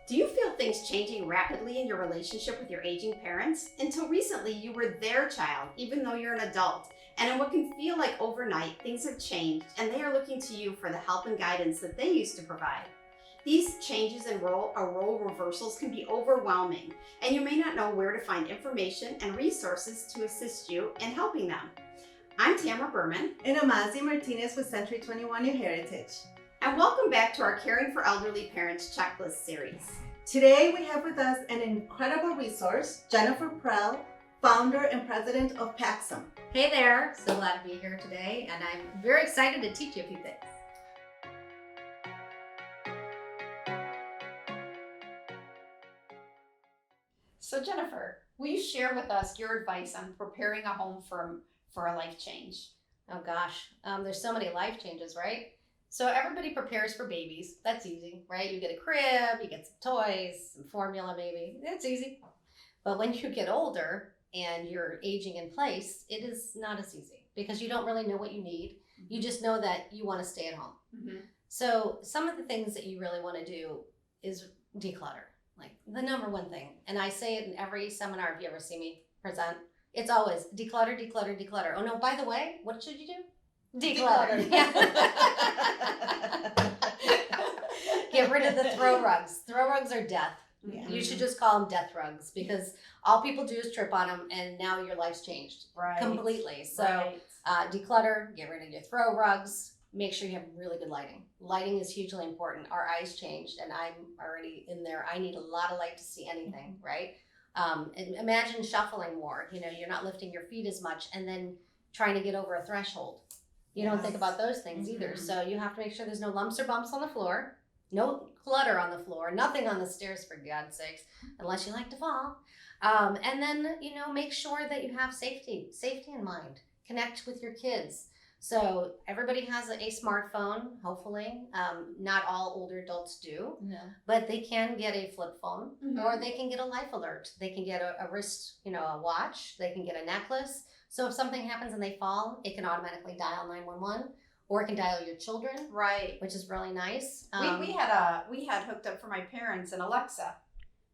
Do you feel things changing rapidly in your relationship with your aging parents? Until recently, you were their child, even though you're an adult. And in what can feel like overnight, things have changed, and they are looking to you for the help and guidance that they used to provide. These changes in role reversals can be overwhelming, and you may not know where to find information and resources to assist you in helping them. I'm Tamara Berman. And Amazi Martinez with Century 21 New Heritage. And welcome back to our Caring for Elderly Parents Checklist series. Today we have with us an incredible resource, Jennifer Prell, founder and president of Paxum. Hey there, so glad to be here today, and I'm very excited to teach you a few things. So Jennifer, will you share with us your advice on preparing a home for a life change? Oh gosh, there's so many life changes, right? So everybody prepares for babies. That's easy, right? You get a crib, you get some toys, some formula maybe. That's easy. But when you get older and you're aging in place, it is not as easy because you don't really know what you need. You just know that you want to stay at home. Mm-hmm. So some of the things that you really want to do is declutter, like the number one thing. And I say it in every seminar if you ever see me present. It's always declutter, declutter, declutter. Oh no, by the way, what should you do? Declutter. Yeah. Get rid of the throw rugs. Throw rugs are death. Yeah. You should just call them death rugs because all people do is trip on them and now your life's changed completely. So declutter, get rid of your throw rugs, make sure you have really good lighting. Lighting is hugely important. Our eyes changed and I'm already in there. I need a lot of light to see anything, right? And imagine shuffling more. You know, you're not lifting your feet as much and then trying to get over a threshold. You don't think about those things either. So you have to make sure there's no lumps or bumps on the floor, no clutter on the floor, nothing on the stairs for God's sakes, unless you like to fall. And then, you know, make sure that you have safety in mind. Connect with your kids. So everybody has a smartphone, hopefully. Not all older adults do, but they can get a flip phone or they can get a life alert. They can get a wrist, a watch. They can get a necklace. So if something happens and they fall, it can automatically dial 911 or it can dial your children. Right. Which is really nice. We had hooked up for my parents an Alexa.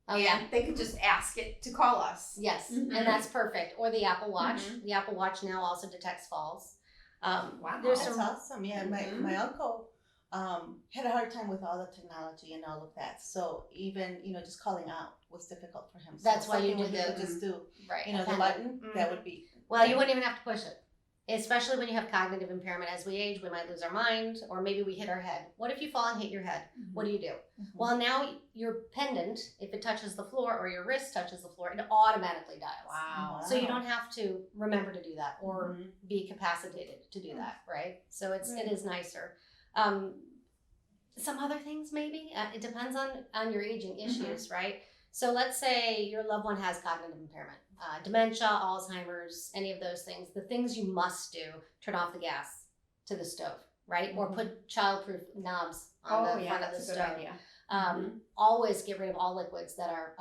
Oh, and yeah. they could just ask it to call us. Yes, and that's perfect. Or the Apple Watch. The Apple Watch now also detects falls. Wow. That's awesome. Yeah, my uncle had a hard time with all the technology and all of that. So even, just calling out was difficult for him. So that's why you did could just do, right. the button, that would be. Well, you wouldn't even have to push it. Especially when you have cognitive impairment. As we age, we might lose our mind, or maybe we hit our head. What if you fall and hit your head? What do you do? Well, now your pendant, if it touches the floor or your wrist touches the floor, it automatically dials. Wow. So you don't have to remember to do that or be capacitated to do that, right? So it is nicer. Some other things maybe, it depends on your aging issues, right? So let's say your loved one has cognitive impairment, dementia, Alzheimer's, any of those things. The things you must do, turn off the gas to the stove, right? Or put childproof knobs on the front of the stove. Idea. Always get rid of all liquids that are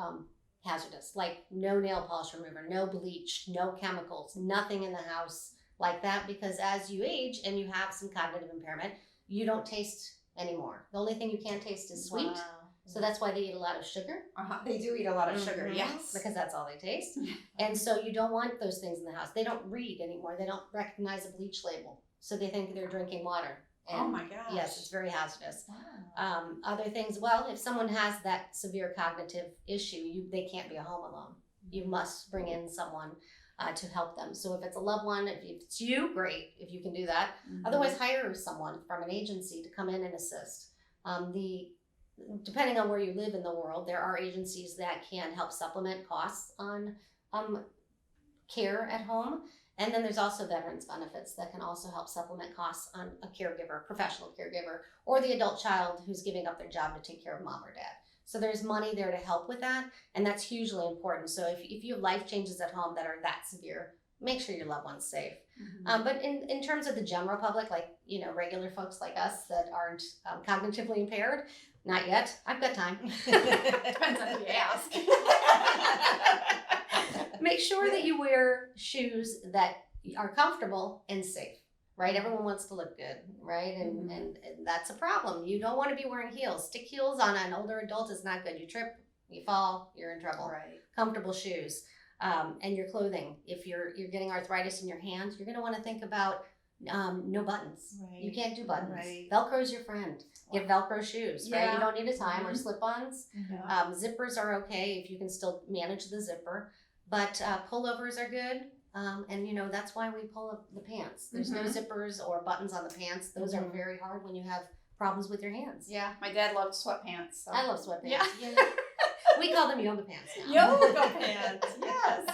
hazardous, like no nail polish remover, no bleach, no chemicals, nothing in the house like that, because as you age and you have some cognitive impairment, you don't taste anymore. The only thing you can't taste is sweet. Wow. So that's why they eat a lot of sugar. They do eat a lot of sugar, yes. Because that's all they taste. And so you don't want those things in the house. They don't read anymore. They don't recognize a bleach label. So they think they're drinking water. And oh my gosh. yes, it's very hazardous. Wow. Other things, well, if someone has that severe cognitive issue, they can't be a home alone. You must bring in someone to help them. So if it's a loved one, if it's you, great, if you can do that. Otherwise, hire someone from an agency to come in and assist. Depending on where you live in the world, there are agencies that can help supplement costs on care at home. And then there's also veterans benefits that can also help supplement costs on a caregiver, professional caregiver, or the adult child who's giving up their job to take care of mom or dad. So there's money there to help with that, and that's hugely important. So if you have life changes at home that are that severe, make sure your loved one's safe. But in terms of the general public, like, regular folks like us that aren't cognitively impaired, not yet. I've got time. Depends on who you ask. Make sure that you wear shoes that are comfortable and safe, right? Everyone wants to look good, right? And that's a problem. You don't want to be wearing heels. Stick heels on an older adult is not good. You trip, you fall, you're in trouble. Right. Comfortable shoes, and your clothing. If you're getting arthritis in your hands, you're going to want to think about no buttons. Right. You can't do buttons. Right. Velcro's your friend. Get Velcro shoes, right? Yeah. You don't need a time or slip-ons. Yeah. Zippers are okay if you can still manage the zipper, but pullovers are good. And you know, that's why we pull up the pants. There's no zippers or buttons on the pants. Those are very hard when you have problems with your hands. Yeah, my dad loved sweatpants. So. I love sweatpants. Yeah. We call them yoga pants now. Yoga pants, yes.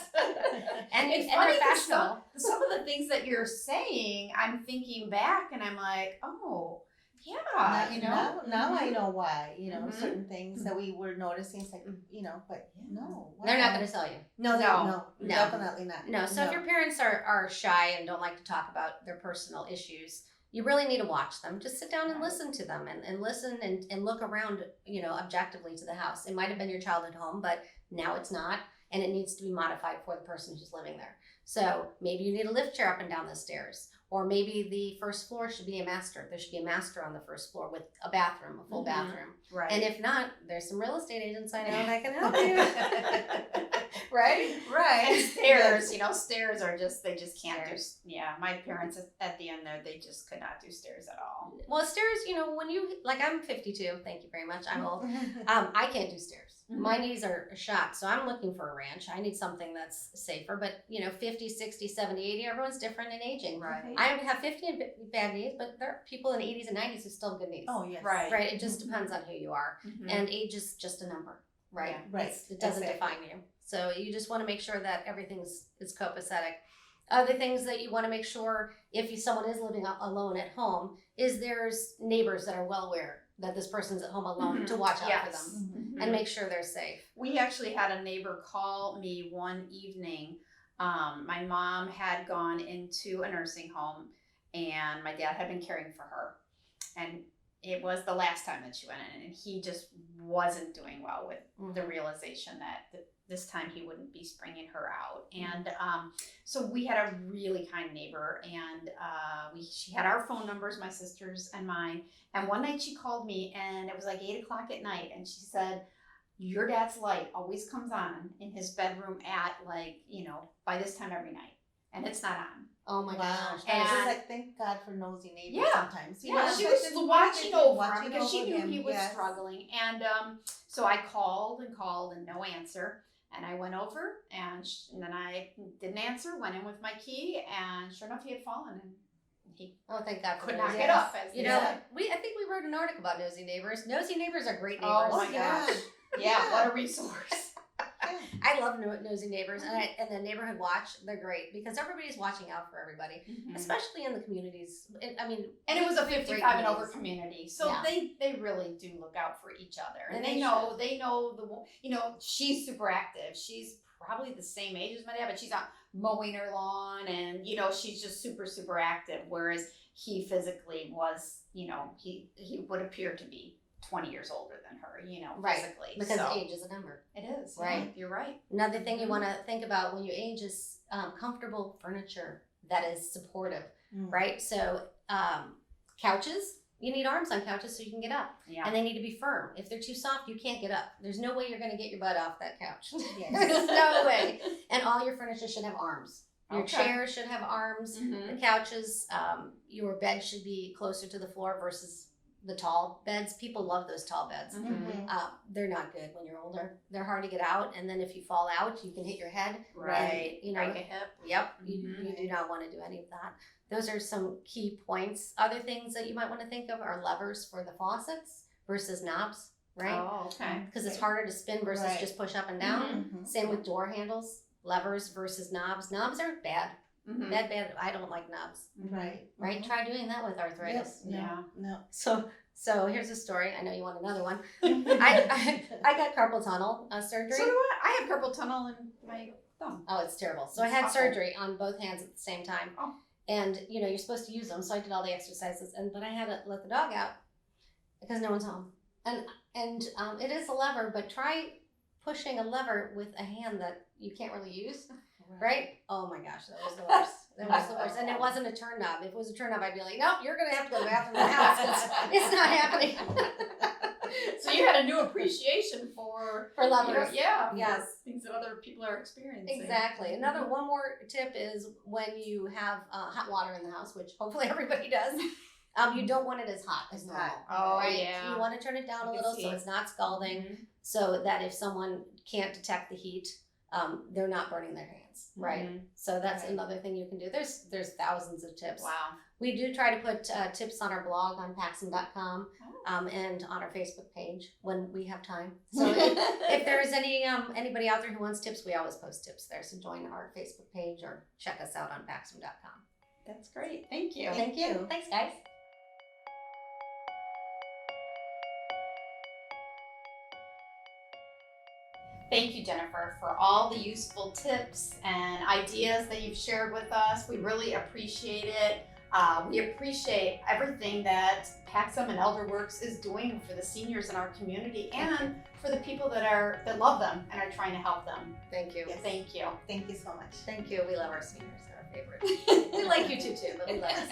And it's and funny they're 'cause fashionable. some of the things that you're saying, I'm thinking back and I'm like, oh, yeah, you know. Now I know why, you know, Mhm. certain things that we were noticing, it's like, you know, but no. They're not wow. going to tell you. No, No. no, definitely not. No, so if your parents are shy and don't like to talk about their personal issues, you really need to watch them. Just sit down and listen to them and listen and look around, you know, objectively to the house. It might have been your childhood home, but now it's not, and it needs to be modified for the person who's living there. So maybe you need a lift chair up and down the stairs, or maybe the first floor should be a master. There should be a master on the first floor with a bathroom, a full bathroom. Right. And if not, there's some real estate agents I know that can help you. Right? And stairs, you know, stairs are just, they just can't do, my parents at the end there, they just could not do stairs at all. Well, stairs, you know, when you, like, I'm 52, thank you very much, I'm old. I can't do stairs. My knees are shot, so I'm looking for a ranch. I need something that's safer, but, you know, 50, 60, 70, 80, everyone's different in aging. Right. I have 50 and bad knees, but there are people in the 80s and 90s who still have good knees. Oh, yes. Right. Right, it just depends on who you are. Mhm. And age is just a number, right? Yeah. Right. It doesn't Exactly. define you. So you just want to make sure that everything is copacetic. Other things that you want to make sure, if someone is living alone at home, is there's neighbors that are well aware that this person's at home alone to watch out for them Mhm. and make sure they're safe. We actually had a neighbor call me one evening. My mom had gone into a nursing home and my dad had been caring for her. And it was the last time that she went in, and he just wasn't doing well with the realization that this time he wouldn't be springing her out. And so we had a really kind neighbor, and she had our phone numbers, my sister's and mine. And one night she called me, and it was like 8 o'clock at night, and she said, your dad's light always comes on in his bedroom at, like, you know, by this time every night, and it's not on. Oh my gosh. And it's just And- like, thank God for nosy neighbors Yeah. sometimes. Yeah, know, she it's was just watching over him watching because she over knew him, he was yes. struggling. And so I called and no answer. And I went over and then I didn't answer, went in with my key, and sure enough, he had fallen and he Oh, thank God for could those. not get up. As You they know, said. I think we wrote an article about nosy neighbors. Nosy neighbors are great neighbors. Oh my Yeah. gosh. Yeah, what a resource. I love nosy neighbors, and the neighborhood watch. They're great because everybody's watching out for everybody, especially in the communities. And it was a 55 and over community, so Yeah. they really do look out for each other, and And they they know you know, she's super active. She's probably the same age as my dad, but she's out mowing her lawn, and you know, she's just super active. Whereas he physically was, you know, he would appear to be 20 years older than her, you know, Right. physically. Because so, age is a number. it is Right. Yeah, you're right. Another thing you want to think about when you age is comfortable furniture that is supportive, right? So couches, you need arms on couches so you can get up. Yeah. And they need to be firm. If they're too soft, you can't get up. There's no way you're going to get your butt off that couch. Yes. There's no way. And all your furniture should have arms. Your Okay. chairs should have arms. Mhm. The couches, your bed should be closer to the floor versus the tall beds. People love those tall beds. Mhm. They're not good when you're older. They're hard to get out, and then if you fall out, you can hit your head. Right. And, you know, Break a hip. Yep. Mhm. You do not want to do any of that. Those are some key points. Other things that you might want to think of are levers for the faucets versus knobs, right? Oh, okay. Because it's harder to spin versus Right. just push up and down. Mhm. Same with door handles. Levers versus knobs. Knobs are bad. Mhm. Bad. I don't like knobs. Right. Right? Try doing that with arthritis. Yes. Yeah. No. So here's a story. I know you want another one. I got carpal tunnel surgery. So do I. I have carpal tunnel in my thumb. Oh, it's terrible. So I It's had awful. surgery on both hands at the same time. Oh. And you know, you're supposed to use them, so I did all the exercises, but I had to let the dog out because no one's home. And it is a lever, but try pushing a lever with a hand that you can't really use, right? Oh my gosh, that was the worst. That was the worst. And it wasn't a turn knob. If it was a turn knob, I'd be like, nope, you're going to have to go to the bathroom in the house because it's not happening. So you had a new appreciation for lovers. Yeah. Yes. For things that other people are experiencing. Exactly. One more tip is when you have hot water in the house, which hopefully everybody does, you don't want it as hot as normal. Oh, right? yeah. You want to turn it down a I can little see. so it's not scalding, so that if someone can't detect the heat, they're not burning their hands, right? So that's Right. another thing you can do. There's thousands of tips. Wow. We do try to put tips on our blog on paxum.com and on our Facebook page when we have time. So if there is anybody out there who wants tips, we always post tips there. So join our Facebook page or check us out on paxum.com. That's great. Thank you. Thank you. Thanks, guys. Thank you, Jennifer, for all the useful tips and ideas that you've shared with us. We really appreciate it. We appreciate everything that Paxum and ElderWorks is doing for the seniors in our community and for the people that love them and are trying to help them. Thank you. Yes. Thank you. Thank you so much. Thank you. We love our seniors. They're our favorite. We like you too, but we love us.